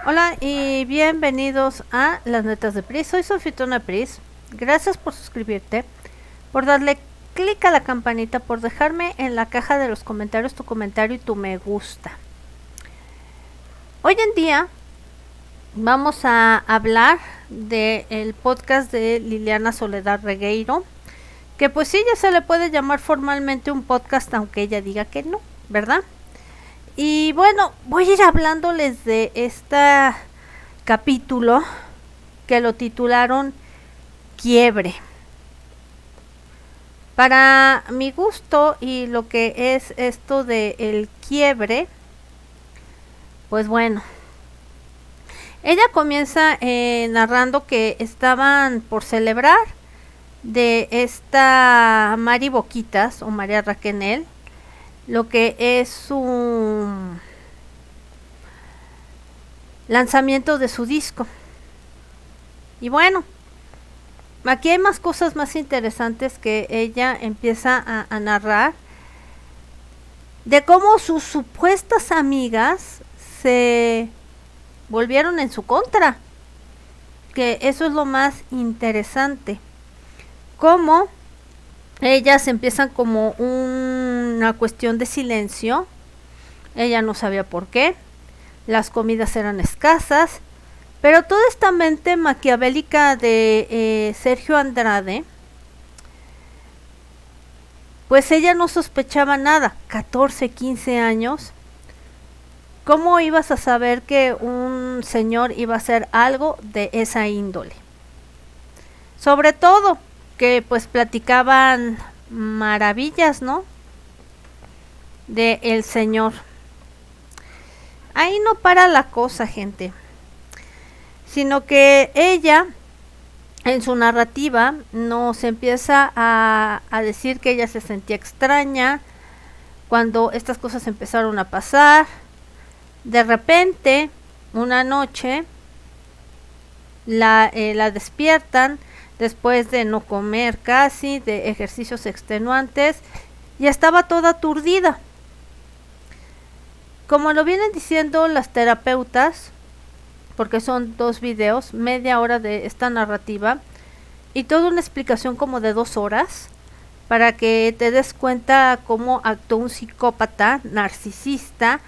Hola y bienvenidos a Las Netas de Pris. Soy su anfitriona Pris. Gracias por suscribirte, por darle clic a la campanita, por dejarme en la caja de los comentarios tu comentario y tu me gusta. Hoy en día vamos a hablar del podcast de Liliana Soledad Regueiro, que pues sí, ya se le puede llamar formalmente un podcast, aunque ella diga que no, ¿verdad? Y bueno, voy a ir hablándoles de este capítulo que lo titularon Quiebre. Para mi gusto y lo que es esto de el quiebre, pues bueno, ella comienza narrando que estaban por celebrar de esta Mari Boquitas o María Raquenel, lo que es su lanzamiento de su disco. Y bueno, aquí hay más cosas más interesantes que ella empieza a narrar de cómo sus supuestas amigas se volvieron en su contra, que eso es lo más interesante, cómo ellas empiezan como una cuestión de silencio. Ella no sabía por qué, las comidas eran escasas, pero toda esta mente maquiavélica de Sergio Andrade, pues ella no sospechaba nada. 14, 15 años, ¿cómo ibas a saber que un señor iba a hacer algo de esa índole? Sobre todo que pues platicaban maravillas, ¿no?, de el señor. Ahí no para la cosa, gente, sino que ella en su narrativa nos empieza a decir que ella se sentía extraña cuando estas cosas empezaron a pasar. De repente, una noche, la despiertan después de no comer casi, de ejercicios extenuantes, y estaba toda aturdida. Como lo vienen diciendo las terapeutas, porque son 2 videos, media hora de esta narrativa y toda una explicación como de 2 horas para que te des cuenta cómo actuó un psicópata narcisista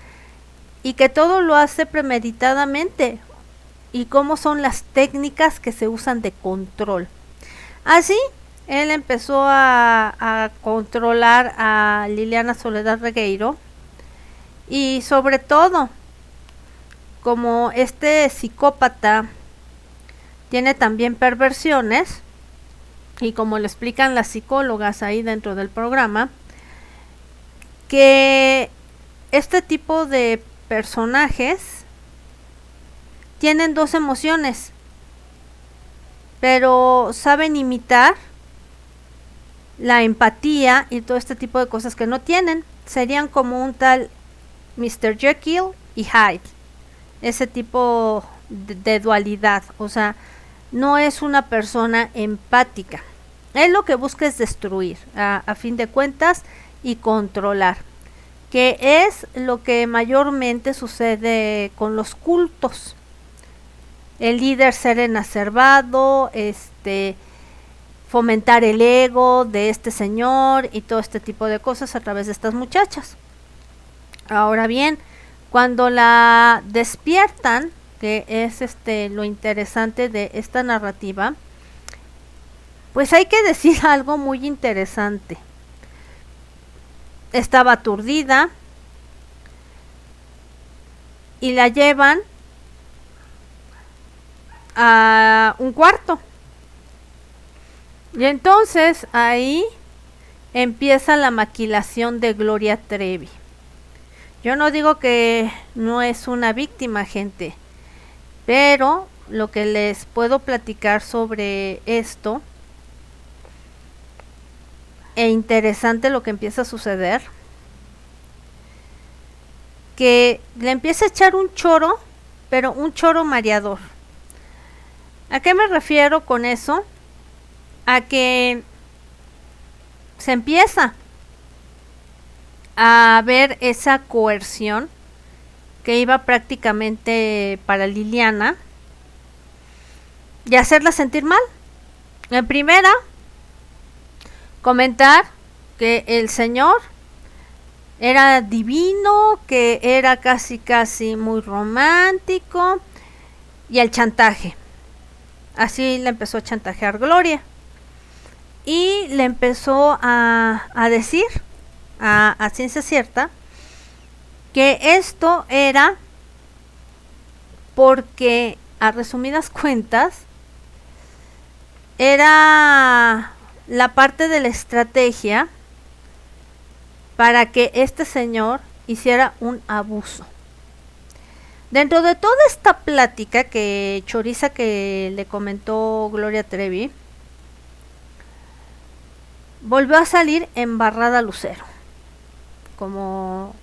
y que todo lo hace premeditadamente y cómo son las técnicas que se usan de control. Así, él empezó a controlar a Liliana Soledad Regueiro y sobre todo, como este psicópata tiene también perversiones, y como lo explican las psicólogas ahí dentro del programa, que este tipo de personajes tienen 2 emociones, pero saben imitar la empatía y todo este tipo de cosas que no tienen. Serían como un tal Mr. Jekyll y Hyde, ese tipo de dualidad. O sea, no es una persona empática. Él lo que busca es destruir, a fin de cuentas, y controlar, que es lo que mayormente sucede con los cultos. El líder ser enacerbado, fomentar el ego de este señor y todo este tipo de cosas a través de estas muchachas. Ahora bien, cuando la despiertan, que es lo interesante de esta narrativa, pues hay que decir algo muy interesante. Estaba aturdida y la llevan a un cuarto. Y entonces ahí empieza la maquilación de Gloria Trevi. Yo no digo que no es una víctima, gente, pero lo que les puedo platicar sobre esto, e interesante lo que empieza a suceder, que le empieza a echar un choro, pero un choro mareador. ¿A qué me refiero con eso? A que se empieza a ver esa coerción que iba prácticamente para Liliana y hacerla sentir mal. En primera, comentar que el señor era divino, que era casi muy romántico, y el chantaje. Así le empezó a chantajear Gloria y le empezó a decir a ciencia cierta que esto era porque, a resumidas cuentas, era la parte de la estrategia para que este señor hiciera un abuso. Dentro de toda esta plática que choriza que le comentó Gloria Trevi, volvió a salir embarrada Lucero, como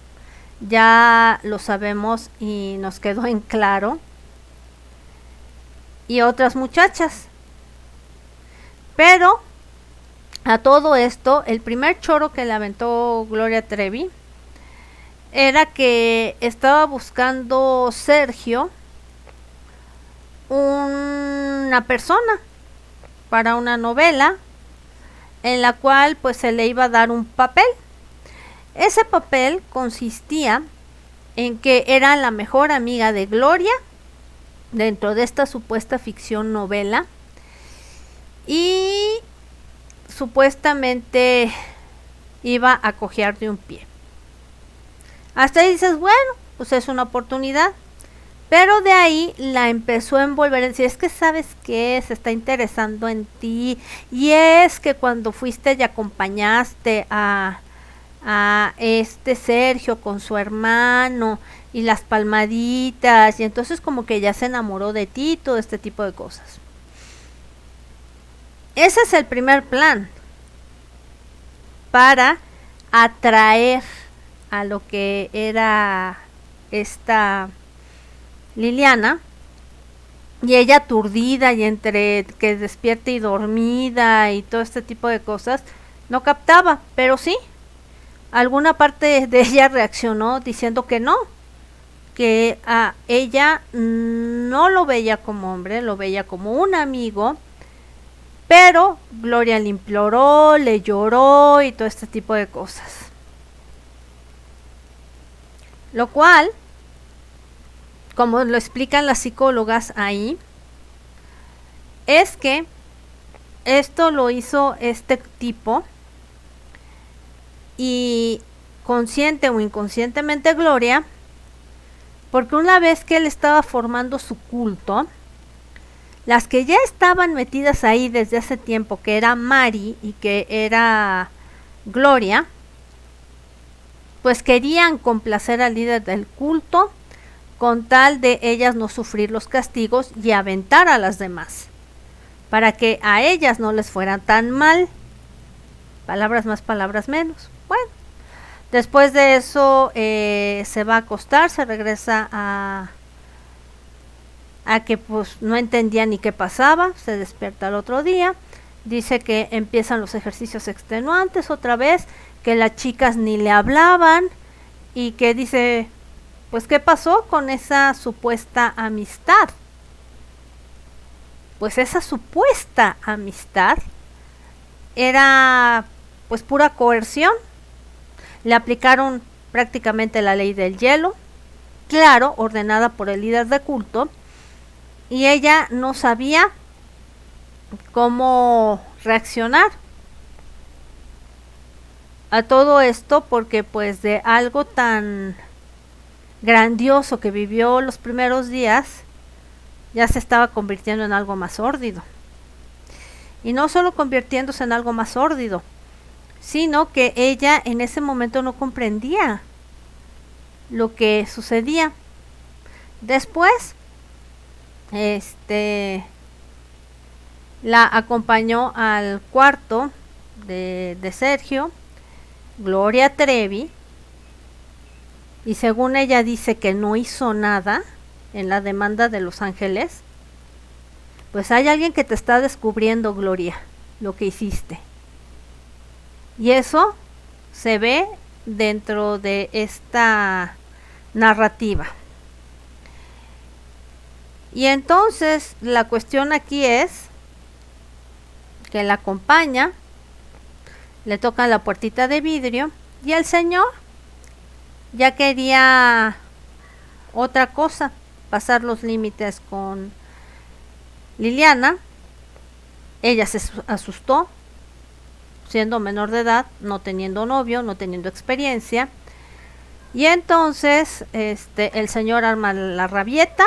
ya lo sabemos y nos quedó en claro, y otras muchachas. Pero a todo esto, el primer choro que le aventó Gloria Trevi era que estaba buscando Sergio una persona para una novela en la cual pues se le iba a dar un papel. Ese papel consistía en que era la mejor amiga de Gloria dentro de esta supuesta ficción novela y supuestamente iba a cojear de un pie. Hasta ahí dices, bueno, pues es una oportunidad. Pero de ahí la empezó a envolver en decir, es que sabes que se está interesando en ti, y es que cuando fuiste y acompañaste a este Sergio con su hermano y las palmaditas, y entonces como que ya se enamoró de ti, todo este tipo de cosas. Ese es el primer plan para atraer a lo que era esta Liliana, y ella aturdida y entre que despierta y dormida y todo este tipo de cosas, no captaba, pero sí, alguna parte de ella reaccionó diciendo que no, que a ella no lo veía como hombre, lo veía como un amigo, pero Gloria le imploró, le lloró y todo este tipo de cosas. Lo cual, como lo explican las psicólogas ahí, es que esto lo hizo este tipo y consciente o inconscientemente Gloria, porque una vez que él estaba formando su culto, las que ya estaban metidas ahí desde hace tiempo, que era Mari y que era Gloria, pues querían complacer al líder del culto con tal de ellas no sufrir los castigos y aventar a las demás, para que a ellas no les fuera tan mal. Palabras más, palabras menos. Bueno, después de eso se va a acostar, se regresa a que pues no entendía ni qué pasaba, se despierta el otro día, dice que empiezan los ejercicios extenuantes otra vez, que las chicas ni le hablaban y que dice, pues ¿qué pasó con esa supuesta amistad? Pues esa supuesta amistad era pues pura coerción. Le aplicaron prácticamente la ley del hielo, claro, ordenada por el líder de culto, y ella no sabía cómo reaccionar a todo esto, porque pues de algo tan grandioso que vivió los primeros días ya se estaba convirtiendo en algo más sórdido. Y no solo convirtiéndose en algo más sórdido, sino que ella en ese momento no comprendía lo que sucedía. Después la acompañó al cuarto de Sergio, Gloria Trevi, y según ella dice que no hizo nada en la demanda de Los Ángeles. Pues hay alguien que te está descubriendo, Gloria, lo que hiciste. Y eso se ve dentro de esta narrativa. Y entonces la cuestión aquí es que la acompaña, le tocan la puertita de vidrio y el señor ya quería otra cosa, pasar los límites con Liliana. Ella se asustó, siendo menor de edad, no teniendo novio, no teniendo experiencia. Y entonces el señor arma la rabieta,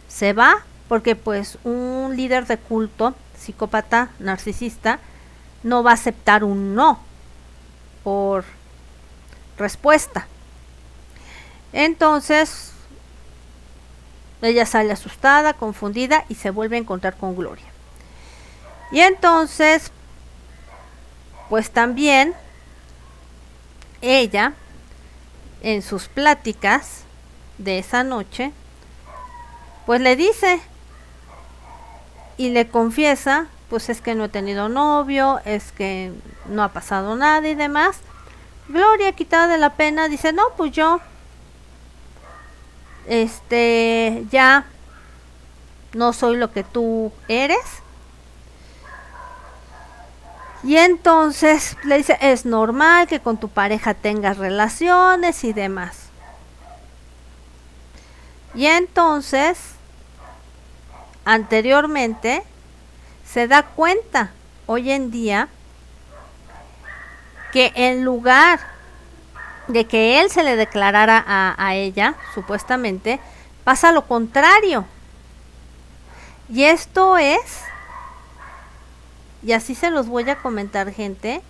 se va, porque pues un líder de culto, psicópata, narcisista, no va a aceptar un no por respuesta. Entonces ella sale asustada, confundida y se vuelve a encontrar con Gloria. Y entonces pues también ella, en sus pláticas de esa noche, pues le dice y le confiesa, pues es que no he tenido novio, es que no ha pasado nada y demás. Gloria, quitada de la pena, dice, no, pues yo ya no soy lo que tú eres. Y entonces le dice, es normal que con tu pareja tengas relaciones y demás. Y entonces, anteriormente, se da cuenta hoy en día que en lugar de que él se le declarara a ella, supuestamente, pasa lo contrario. Y esto es, y así se los voy a comentar, gente,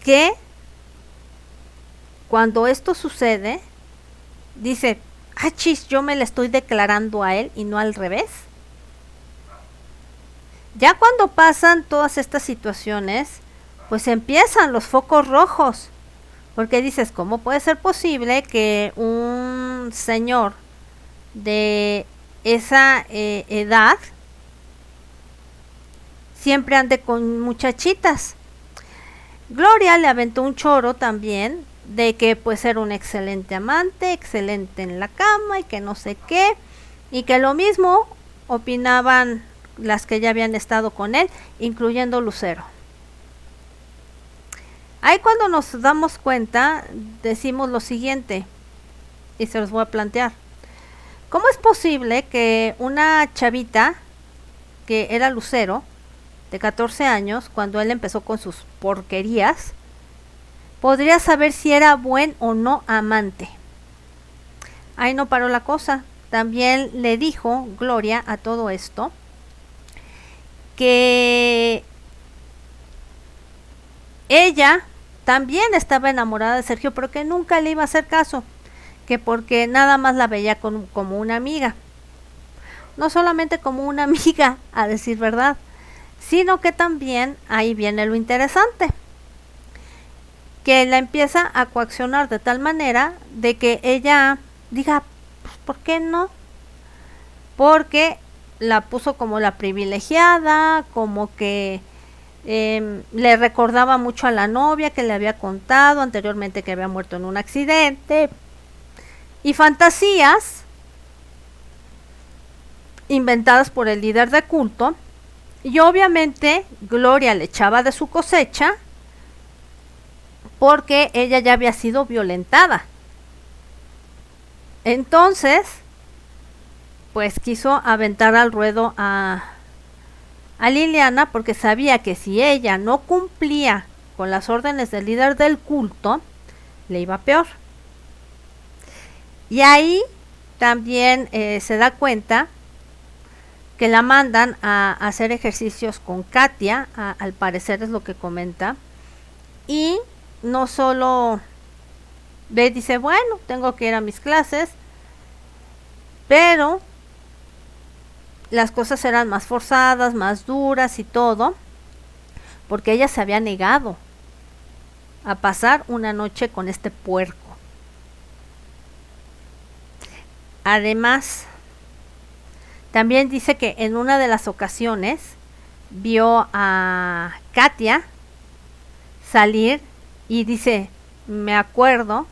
que cuando esto sucede, dice, chis, yo me le estoy declarando a él y no al revés. Ya cuando pasan todas estas situaciones, pues empiezan los focos rojos, porque dices, ¿cómo puede ser posible que un señor de esa edad siempre ande con muchachitas? Gloria le aventó un choro también de que pues era un excelente amante, excelente en la cama y que no sé qué, y que lo mismo opinaban las que ya habían estado con él, incluyendo Lucero. Ahí cuando nos damos cuenta, decimos lo siguiente, y se los voy a plantear. ¿Cómo es posible que una chavita, que era Lucero, de 14 años, cuando él empezó con sus porquerías, podría saber si era buen o no amante? Ahí no paró la cosa. También le dijo Gloria a todo esto que ella también estaba enamorada de Sergio, pero que nunca le iba a hacer caso, que porque nada más la veía como una amiga. No solamente como una amiga, a decir verdad, sino que también, ahí viene lo interesante, que la empieza a coaccionar de tal manera de que ella diga, pues, ¿por qué no? Porque la puso como la privilegiada, como que le recordaba mucho a la novia que le había contado anteriormente que había muerto en un accidente, y fantasías inventadas por el líder de culto. Y obviamente Gloria le echaba de su cosecha porque ella ya había sido violentada. Entonces, pues quiso aventar al ruedo a Liliana, porque sabía que si ella no cumplía con las órdenes del líder del culto, le iba peor. Y ahí también se da cuenta que la mandan a hacer ejercicios con Katia, al parecer es lo que comenta, y no solo ve, dice, bueno, tengo que ir a mis clases, pero las cosas eran más forzadas, más duras y todo, porque ella se había negado a pasar una noche con este puerco. Además, también dice que en una de las ocasiones vio a Katia salir y dice, me acuerdo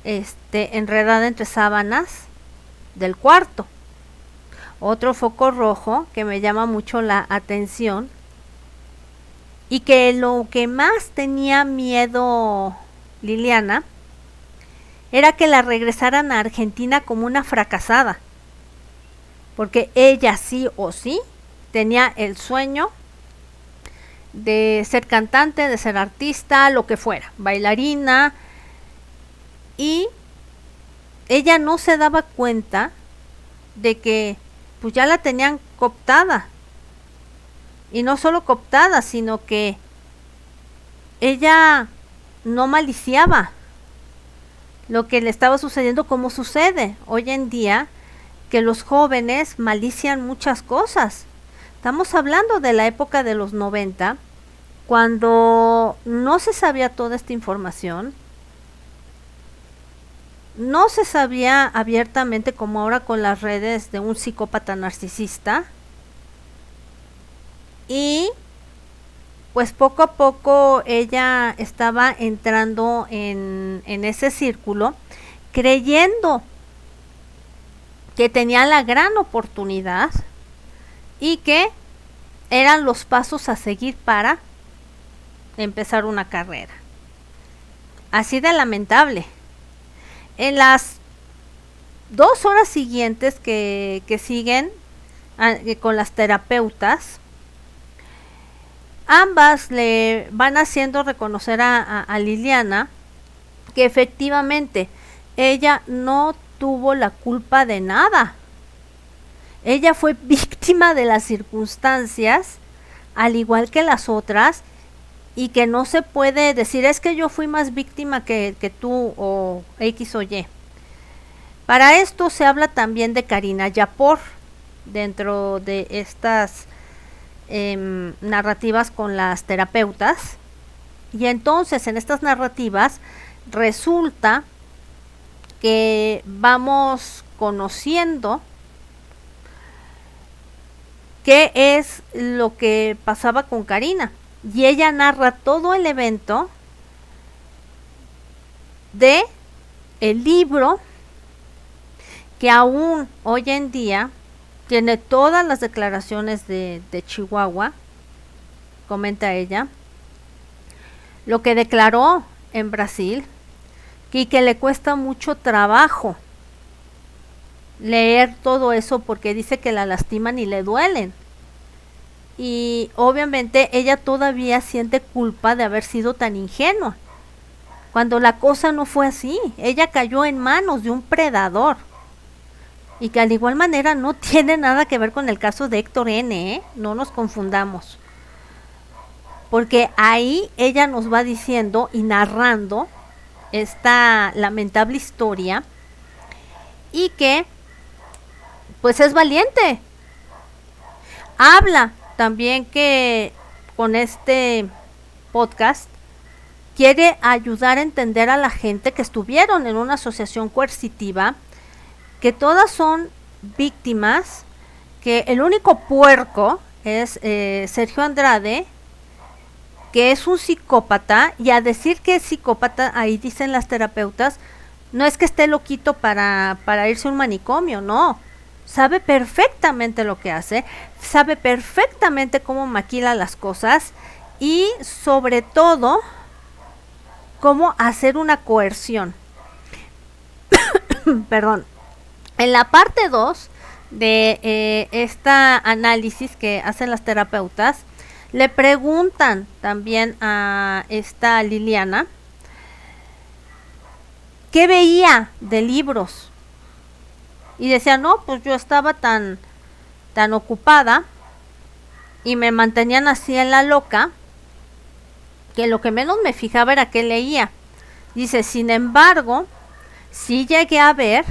enredada entre sábanas del cuarto. Otro foco rojo que me llama mucho la atención y que lo que más tenía miedo Liliana era que la regresaran a Argentina como una fracasada, porque ella sí o sí tenía el sueño de ser cantante, de ser artista, lo que fuera, bailarina, y ella no se daba cuenta de que pues ya la tenían cooptada, y no solo cooptada, sino que ella no maliciaba lo que le estaba sucediendo como sucede hoy en día, que los jóvenes malician muchas cosas. Estamos hablando de la época de los 90, cuando no se sabía toda esta información, no se sabía abiertamente como ahora con las redes de un psicópata narcisista, y pues poco a poco ella estaba entrando en ese círculo, creyendo que tenía la gran oportunidad y que eran los pasos a seguir para empezar una carrera. Así de lamentable. En las 2 horas siguientes que siguen con las terapeutas, ambas le van haciendo reconocer a Liliana que efectivamente ella no tuvo la culpa de nada. Ella fue víctima de las circunstancias, al igual que las otras, y que no se puede decir es que yo fui más víctima que tú o X o Y. Para esto se habla también de Karina Yapor dentro de estas narrativas con las terapeutas, y entonces en estas narrativas resulta que vamos conociendo qué es lo que pasaba con Karina, y ella narra todo el evento de el libro que aún hoy en día tiene todas las declaraciones de Chihuahua, comenta ella, lo que declaró en Brasil, y que le cuesta mucho trabajo leer todo eso porque dice que la lastiman y le duelen. Y obviamente ella todavía siente culpa de haber sido tan ingenua, cuando la cosa no fue así. Ella cayó en manos de un predador, y que al igual manera no tiene nada que ver con el caso de Héctor N., ¿eh? No nos confundamos, porque ahí ella nos va diciendo y narrando esta lamentable historia, y que pues es valiente. Habla también que con este podcast quiere ayudar a entender a la gente que estuvieron en una asociación coercitiva, que todas son víctimas, que el único puerco es Sergio Andrade, que es un psicópata, y a decir que es psicópata, ahí dicen las terapeutas, no es que esté loquito para irse a un manicomio, no. Sabe perfectamente lo que hace, sabe perfectamente cómo maquila las cosas, y sobre todo cómo hacer una coerción. Perdón. En la parte 2 de esta análisis que hacen las terapeutas, le preguntan también a esta Liliana qué veía de libros, y decía, no, pues yo estaba tan ocupada y me mantenían así en la loca, que lo que menos me fijaba era qué leía. Dice, sin embargo, sí llegué a ver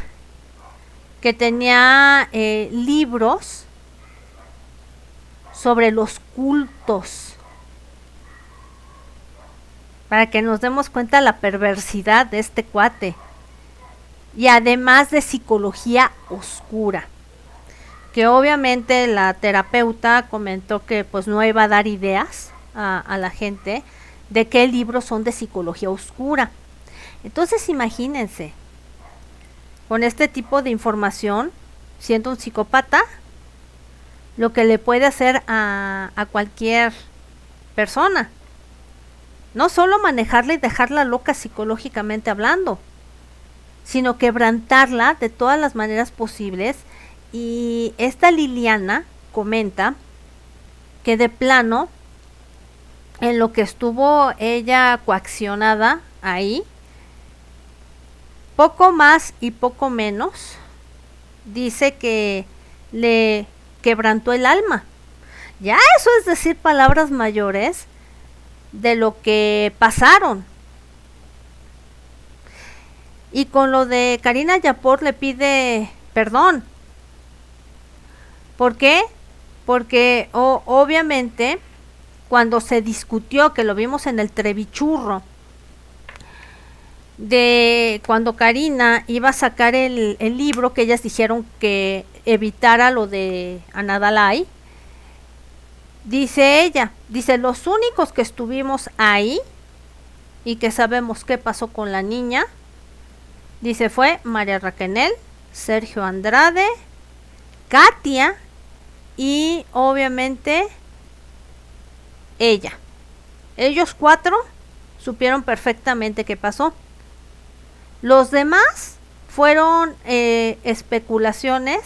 que tenía libros sobre los cultos, para que nos demos cuenta de la perversidad de este cuate, y además de psicología oscura, que obviamente la terapeuta comentó que pues no iba a dar ideas a la gente de qué libros son de psicología oscura. Entonces imagínense, con este tipo de información, siendo un psicópata, lo que le puede hacer a cualquier persona. No solo manejarla y dejarla loca psicológicamente hablando, sino quebrantarla de todas las maneras posibles. Y esta Liliana comenta que de plano, en lo que estuvo ella coaccionada ahí, poco más y poco menos, dice que le quebrantó el alma. Ya eso es decir palabras mayores de lo que pasaron. Y con lo de Karina Yapor le pide perdón. ¿Por qué? Porque obviamente cuando se discutió, que lo vimos en el Trevichurro, de cuando Karina iba a sacar el libro, que ellas dijeron que evitara lo de Anadalai, dice ella, dice, los únicos que estuvimos ahí y que sabemos qué pasó con la niña, dice, fue María Raquenel, Sergio Andrade, Katia y obviamente ella. Ellos 4 supieron perfectamente qué pasó. Los demás fueron especulaciones.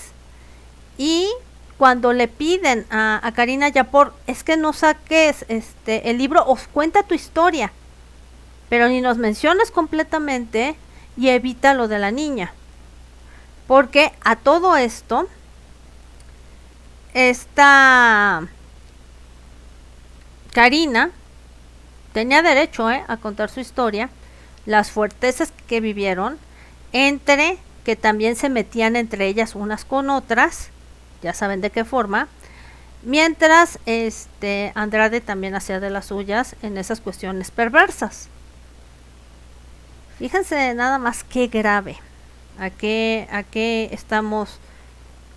Y cuando le piden a Karina Yapor, es que no saques el libro, os cuenta tu historia, pero ni nos menciones completamente y evita lo de la niña. Porque a todo esto, esta Karina tenía derecho a contar su historia, las fuertezas que vivieron, entre que también se metían entre ellas unas con otras, ya saben de qué forma, mientras Andrade también hacía de las suyas en esas cuestiones perversas. Fíjense nada más qué grave, a qué estamos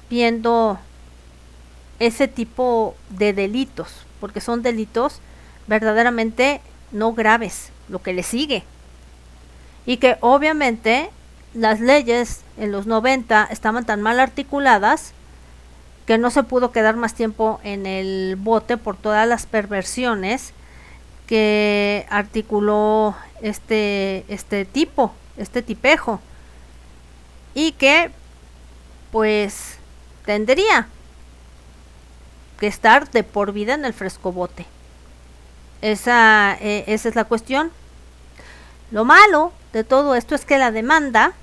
viendo ese tipo de delitos, porque son delitos verdaderamente no graves, lo que le sigue. Y que obviamente las leyes en los 90 estaban tan mal articuladas que no se pudo quedar más tiempo en el bote por todas las perversiones que articuló este tipejo, y que pues tendría que estar de por vida en el frescobote. Esa es la cuestión. Lo malo de todo esto es que la demanda,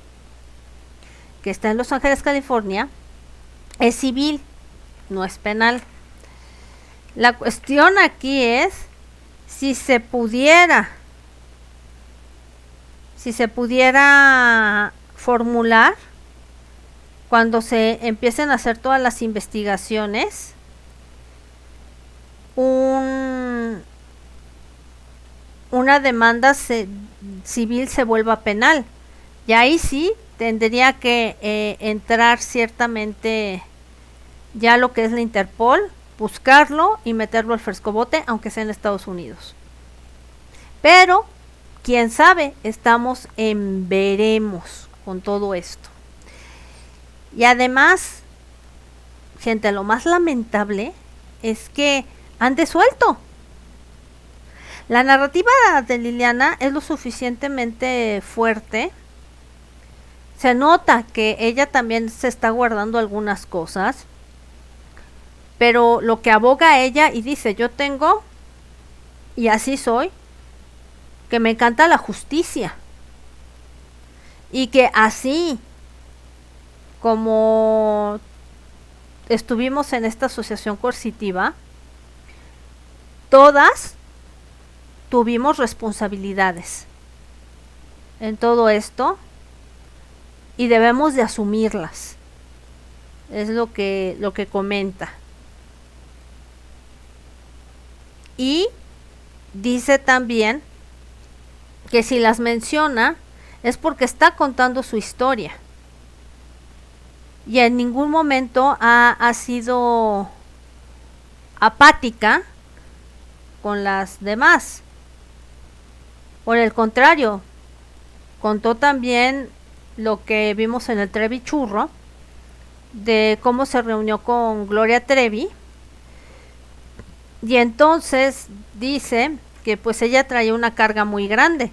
que está en Los Ángeles, California, es civil, no es penal. La cuestión aquí es si se pudiera formular, cuando se empiecen a hacer todas las investigaciones, una demanda civil se vuelva penal. Y ahí sí tendría que entrar ciertamente ya lo que es la Interpol, buscarlo y meterlo al frescobote, aunque sea en Estados Unidos. Pero quién sabe, estamos en veremos con todo esto. Y además, gente, lo más lamentable es que han desuelto. La narrativa de Liliana es lo suficientemente fuerte. Se nota que ella también se está guardando algunas cosas, pero lo que aboga ella y dice, yo tengo, y así soy, que me encanta la justicia, y que así como estuvimos en esta asociación coercitiva, todas tuvimos responsabilidades en todo esto y debemos de asumirlas. Es lo que comenta. Y dice también que si las menciona es porque está contando su historia y en ningún momento ha sido apática con las demás. Por el contrario, contó también lo que vimos en el Trevi Churro, de cómo se reunió con Gloria Trevi, y entonces dice que pues ella traía una carga muy grande.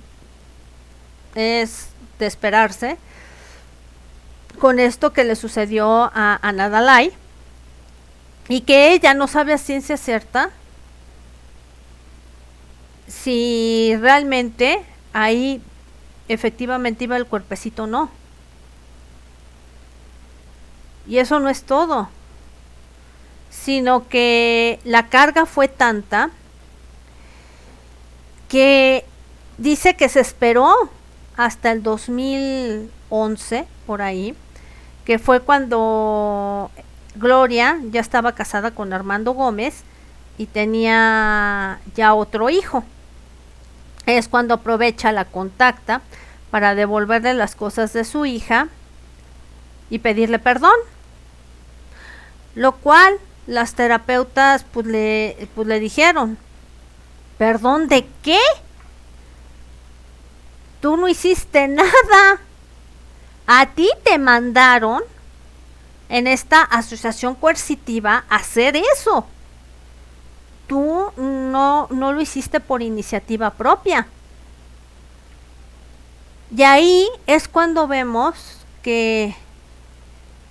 Es de esperarse con esto que le sucedió a Ana Dalai, y que ella no sabe a ciencia cierta si realmente ahí efectivamente iba el cuerpecito o no. Y eso no es todo, sino que la carga fue tanta que dice que se esperó hasta el 2011, por ahí, que fue cuando Gloria ya estaba casada con Armando Gómez y tenía ya otro hijo. Es cuando aprovecha, la contacta para devolverle las cosas de su hija y pedirle perdón. Lo cual las terapeutas pues le dijeron, ¿perdón de qué? Tú no hiciste nada. A ti te mandaron en esta asociación coercitiva a hacer eso. Tú no lo hiciste por iniciativa propia. Y ahí es cuando vemos que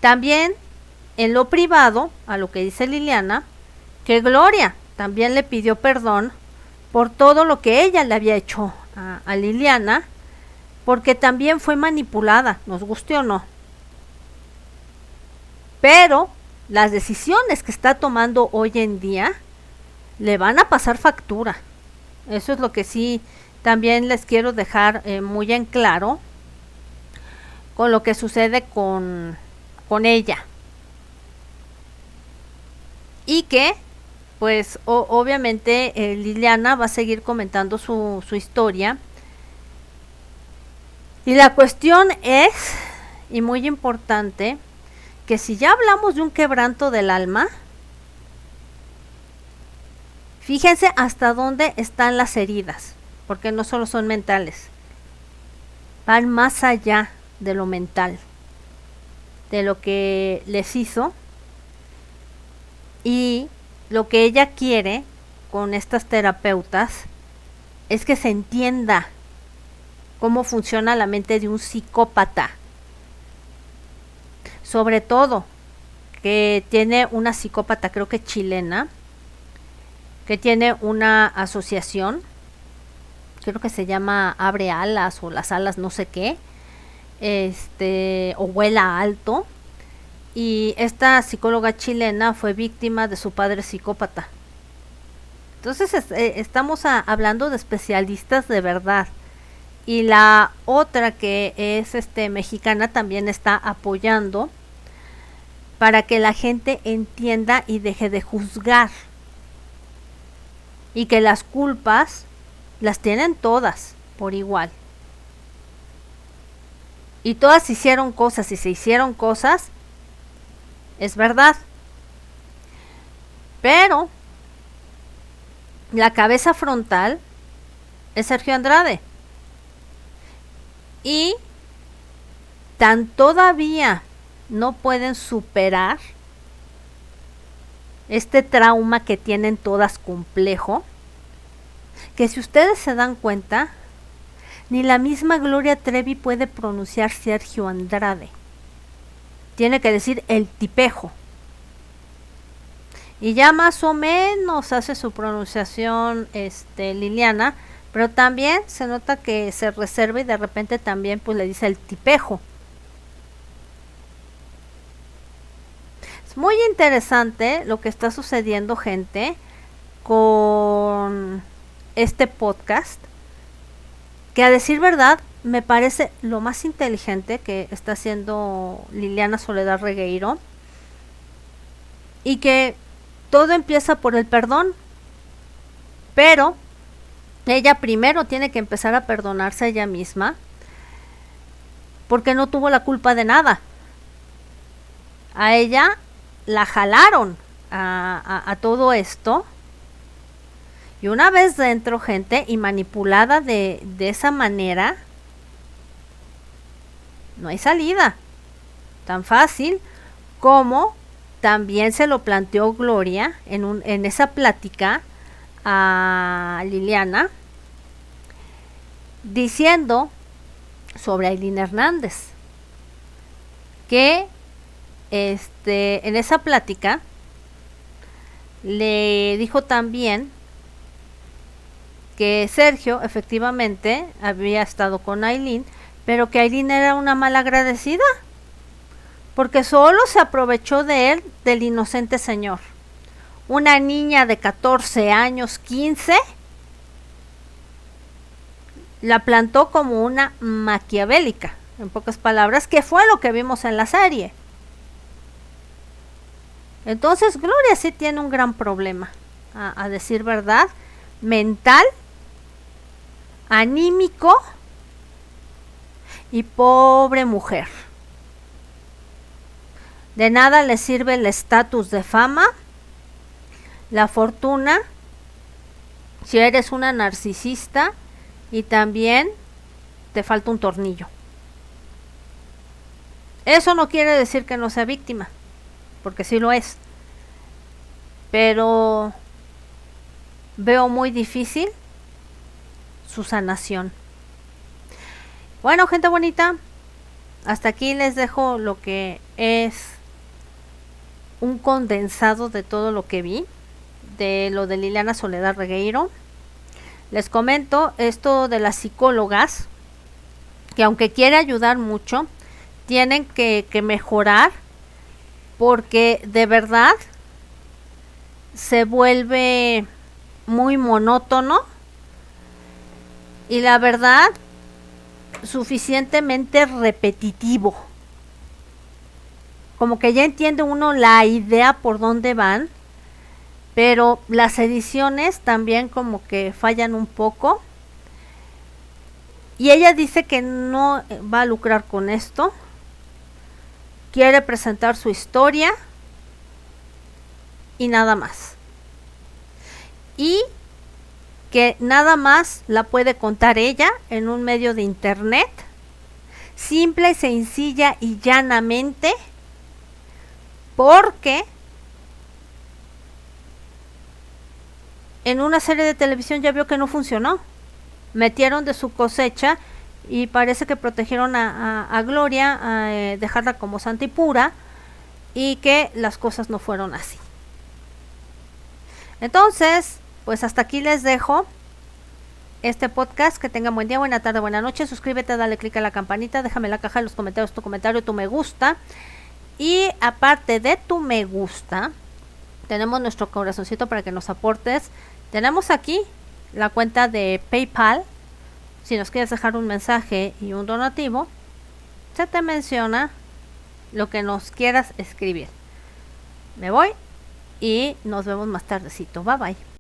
también en lo privado, a lo que dice Liliana, que Gloria también le pidió perdón por todo lo que ella le había hecho a Liliana, porque también fue manipulada, nos guste o no. Pero las decisiones que está tomando hoy en día le van a pasar factura. Eso es lo que sí también les quiero dejar muy en claro con lo que sucede con ella. Y que pues obviamente Liliana va a seguir comentando su historia. Y la cuestión es, y muy importante, que si ya hablamos de un quebranto del alma, fíjense hasta dónde están las heridas, porque no solo son mentales, van más allá de lo mental, de lo que les hizo, y lo que ella quiere con estas terapeutas es que se entienda cómo funciona la mente de un psicópata. Sobre todo, que tiene una psicópata, creo que chilena, que tiene una asociación, creo que se llama Abre Alas o Las Alas no sé qué, o Vuela Alto, y esta psicóloga chilena fue víctima de su padre psicópata. Entonces estamos hablando de especialistas de verdad. Y la otra, que es mexicana, también está apoyando para que la gente entienda y deje de juzgar, y que las culpas las tienen todas por igual, y todas hicieron cosas y se hicieron cosas, es verdad, pero la cabeza frontal es Sergio Andrade. Y tan todavía no pueden superar este trauma que tienen todas complejo, que si ustedes se dan cuenta, ni la misma Gloria Trevi puede pronunciar Sergio Andrade. Tiene que decir el tipejo. Y ya más o menos hace su pronunciación Liliana, pero también se nota que se reserva y de repente también pues le dice el tipejo. Es muy interesante lo que está sucediendo, gente, con este podcast, que a decir verdad me parece lo más inteligente que está haciendo Liliana Soledad Regueiro, y que todo empieza por el perdón, pero ella primero tiene que empezar a perdonarse a ella misma, porque no tuvo la culpa de nada. A ella la jalaron a todo esto, y una vez dentro, gente, y manipulada de esa manera, no hay salida. Tan fácil como también se lo planteó Gloria en esa plática a Liliana, diciendo sobre Aylin Hernández, que en esa plática le dijo también que Sergio efectivamente había estado con Aylin, pero que Aylin era una malagradecida, porque solo se aprovechó de él, del inocente señor. Una niña de 14 años, 15, la plantó como una maquiavélica, en pocas palabras, que fue lo que vimos en la serie. Entonces Gloria sí tiene un gran problema, a decir verdad, mental, anímico, y pobre mujer. De nada le sirve el estatus de fama, la fortuna, si eres una narcisista y también te falta un tornillo. Eso no quiere decir que no sea víctima, porque sí lo es. Pero veo muy difícil su sanación. Bueno, gente bonita, hasta aquí les dejo lo que es un condensado de todo lo que vi, de lo de Liliana Soledad Regueiro. Les comento esto de las psicólogas, que aunque quiere ayudar mucho, tienen que mejorar, porque de verdad se vuelve muy monótono y la verdad suficientemente repetitivo. Como que ya entiende uno la idea por dónde van, pero las ediciones también como que fallan un poco. Y ella dice que no va a lucrar con esto. Quiere presentar su historia y nada más. Y que nada más la puede contar ella en un medio de internet, simple, sencilla y llanamente, porque en una serie de televisión ya vio que no funcionó. Metieron de su cosecha y parece que protegieron a Gloria, a dejarla como santa y pura, y que las cosas no fueron así. Entonces, pues hasta aquí les dejo este podcast. Que tengan buen día, buena tarde, buena noche. Suscríbete, dale click a la campanita, déjame en la caja de los comentarios tu comentario, tu me gusta. Y aparte de tu me gusta, tenemos nuestro corazoncito para que nos aportes. Tenemos aquí la cuenta de PayPal. Si nos quieres dejar un mensaje y un donativo, se te menciona lo que nos quieras escribir. Me voy y nos vemos más tardecito. Bye bye.